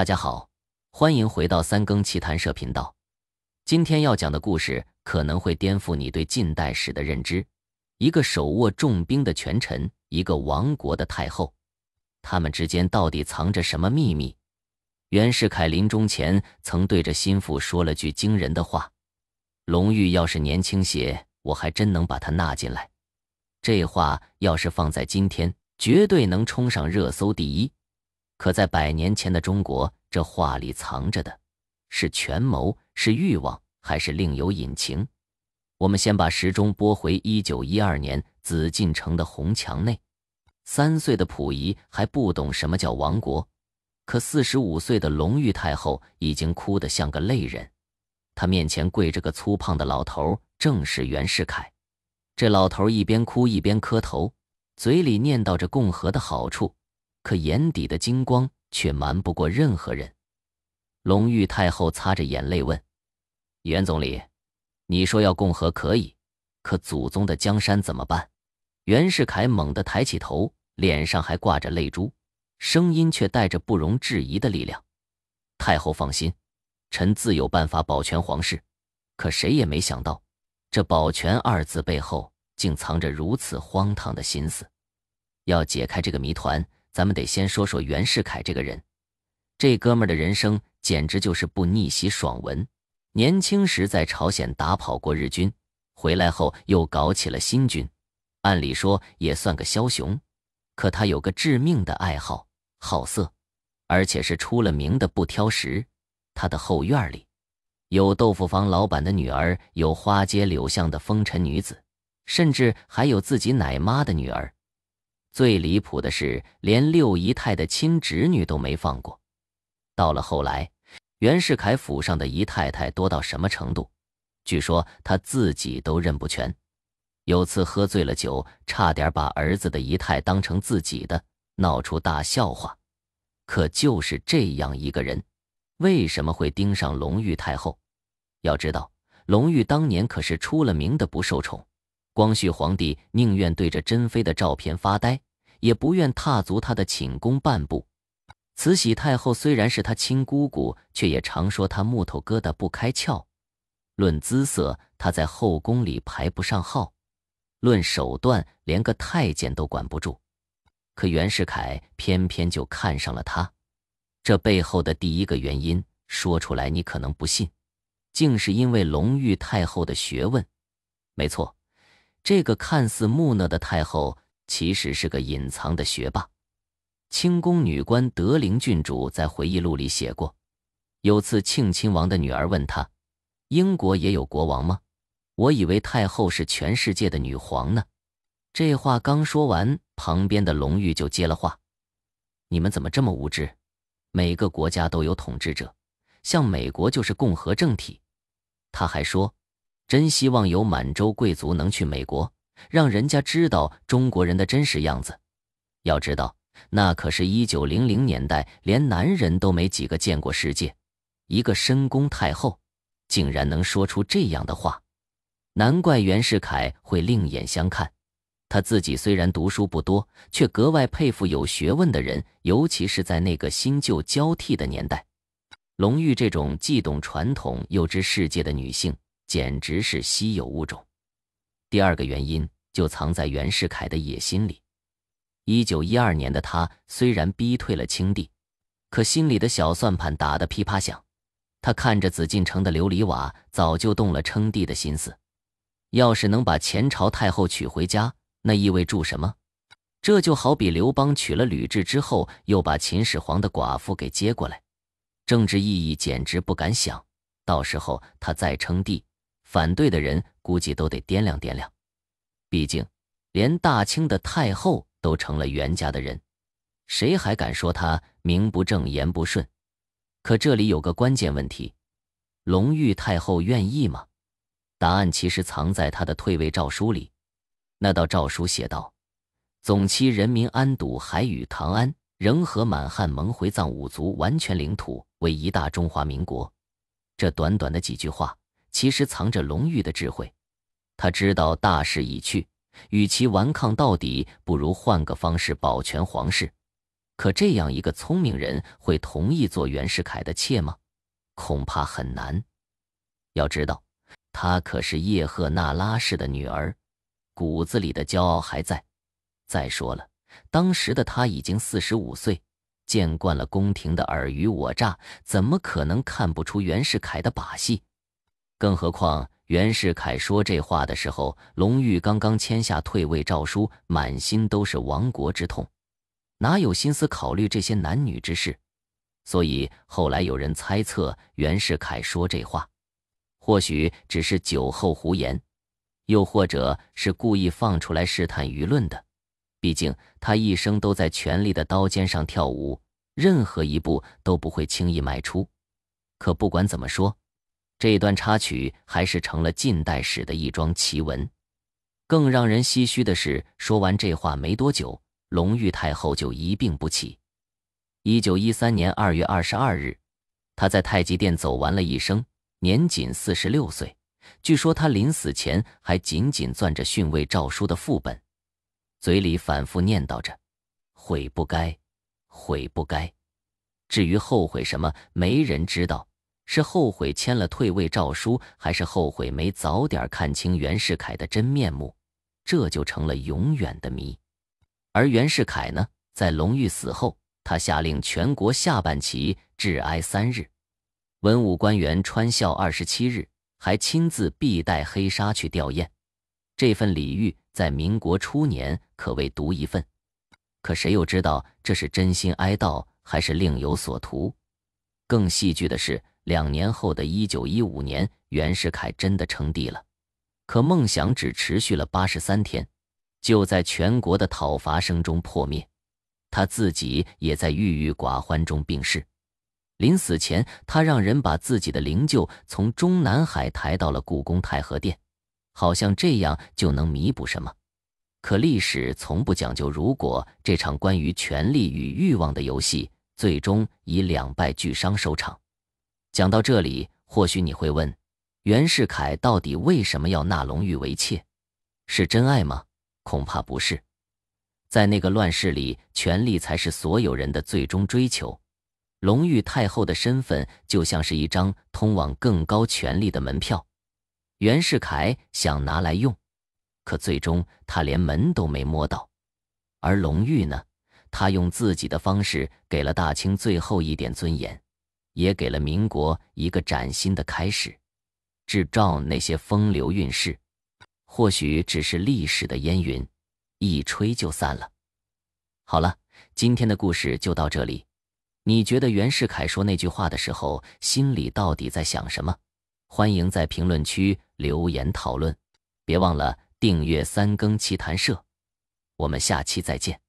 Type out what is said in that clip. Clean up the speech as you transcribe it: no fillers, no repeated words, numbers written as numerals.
大家好，欢迎回到三更奇谈社频道。今天要讲的故事可能会颠覆你对近代史的认知。一个手握重兵的权臣，一个亡国的太后，他们之间到底藏着什么秘密？袁世凯临终前曾对着心腹说了句惊人的话：隆裕要是年轻些，我还真能把他纳进来。这话要是放在今天，绝对能冲上热搜第一。可在100年前的中国，这话里藏着的是权谋，是欲望，还是另有隐情？我们先把时钟拨回1912年紫禁城的红墙内。3岁的溥仪还不懂什么叫亡国，可45岁的隆裕太后已经哭得像个泪人。她面前跪着个粗胖的老头，正是袁世凯。这老头一边哭一边磕头，嘴里念叨着共和的好处，可眼底的金光却瞒不过任何人。隆裕太后擦着眼泪问：袁总理，你说要共和可以，可祖宗的江山怎么办？袁世凯猛地抬起头，脸上还挂着泪珠，声音却带着不容置疑的力量：太后放心，臣自有办法保全皇室。可谁也没想到，这保全2字背后竟藏着如此荒唐的心思。要解开这个谜团，咱们得先说说袁世凯这个人。这哥们儿的人生简直就是部逆袭爽文。年轻时在朝鲜打跑过日军，回来后又搞起了新军，按理说也算个枭雄。可他有个致命的爱好，好色，而且是出了名的不挑食。他的后院里有豆腐坊老板的女儿，有花街柳巷的风尘女子，甚至还有自己奶妈的女儿。最离谱的是，连六姨太的亲侄女都没放过。到了后来，袁世凯府上的姨太太多到什么程度？据说他自己都认不全。有次喝醉了酒，差点把儿子的姨太当成自己的，闹出大笑话。可就是这样一个人，为什么会盯上隆裕太后？要知道，隆裕当年可是出了名的不受宠。光绪皇帝宁愿对着珍妃的照片发呆，也不愿踏足她的寝宫半步。慈禧太后虽然是他亲姑姑，却也常说他木头疙瘩不开窍。论姿色，他在后宫里排不上号；论手段，连个太监都管不住。可袁世凯偏偏就看上了他。这背后的第一个原因，说出来你可能不信，竟是因为隆裕太后的学问。没错，这个看似木讷的太后，其实是个隐藏的学霸。清宫女官德龄郡主在回忆录里写过，有次庆亲王的女儿问他：英国也有国王吗？我以为太后是全世界的女皇呢。这话刚说完，旁边的隆裕就接了话：你们怎么这么无知？每个国家都有统治者，像美国就是共和政体。他还说，真希望有满洲贵族能去美国，让人家知道中国人的真实样子。要知道，那可是1900年代，连男人都没几个见过世界。一个深宫太后，竟然能说出这样的话，难怪袁世凯会另眼相看。他自己虽然读书不多，却格外佩服有学问的人，尤其是在那个新旧交替的年代。隆裕这种既懂传统又知世界的女性，简直是稀有物种。第二个原因就藏在袁世凯的野心里。1912年的他虽然逼退了清帝，可心里的小算盘打得噼啪响。他看着紫禁城的琉璃瓦，早就动了称帝的心思。要是能把前朝太后娶回家，那意味着什么？这就好比刘邦娶了吕雉之后，又把秦始皇的寡妇给接过来，政治意义简直不敢想。到时候他再称帝，反对的人估计都得掂量掂量。毕竟，连大清的太后都成了袁家的人，谁还敢说他名不正言不顺？可这里有个关键问题，隆裕太后愿意吗？答案其实藏在他的退位诏书里。那道诏书写道：总期人民安堵海与唐安，仍和满汉蒙回藏五族完全领土为一大中华民国。这短短的几句话，其实藏着隆裕的智慧。他知道大势已去，与其顽抗到底，不如换个方式保全皇室。可这样一个聪明人会同意做袁世凯的妾吗？恐怕很难。要知道，她可是叶赫那拉氏的女儿，骨子里的骄傲还在。再说了，当时的她已经45岁，见惯了宫廷的尔虞我诈，怎么可能看不出袁世凯的把戏？更何况袁世凯说这话的时候，隆裕刚刚签下退位诏书，满心都是亡国之痛，哪有心思考虑这些男女之事？所以后来有人猜测，袁世凯说这话，或许只是酒后胡言，又或者是故意放出来试探舆论的。毕竟他一生都在权力的刀尖上跳舞，任何一步都不会轻易迈出。可不管怎么说，这段插曲还是成了近代史的一桩奇闻。更让人唏嘘的是，说完这话没多久，隆裕太后就一病不起。1913年2月22日，她在太极殿走完了一生，年仅46岁。据说她临死前还紧紧攥着逊位诏书的副本，嘴里反复念叨着悔不该，悔不该。至于后悔什么，没人知道，是后悔签了退位诏书，还是后悔没早点看清袁世凯的真面目，这就成了永远的谜。而袁世凯呢，在隆裕死后，他下令全国下半旗致哀3日，文武官员穿孝27日，还亲自必带黑纱去吊唁。这份礼遇在民国初年可谓独一份。可谁又知道这是真心哀悼，还是另有所图？更戏剧的是，2年后的1915年，袁世凯真的称帝了。可梦想只持续了83天，就在全国的讨伐声中破灭。他自己也在郁郁寡欢中病逝。临死前，他让人把自己的灵柩从中南海抬到了故宫太和殿，好像这样就能弥补什么。可历史从不讲究如果，这场关于权力与欲望的游戏，最终以2败俱伤收场。讲到这里，或许你会问，袁世凯到底为什么要纳隆裕为妾？是真爱吗？恐怕不是。在那个乱世里，权力才是所有人的最终追求。隆裕太后的身份就像是一张通往更高权力的门票，袁世凯想拿来用，可最终他连门都没摸到。而隆裕呢，他用自己的方式给了大清最后一点尊严，也给了民国一个崭新的开始。至赵那些风流韵事，或许只是历史的烟云，一吹就散了。好了，今天的故事就到这里。你觉得袁世凯说那句话的时候，心里到底在想什么？欢迎在评论区留言讨论。别忘了订阅3更奇谈社，我们下期再见。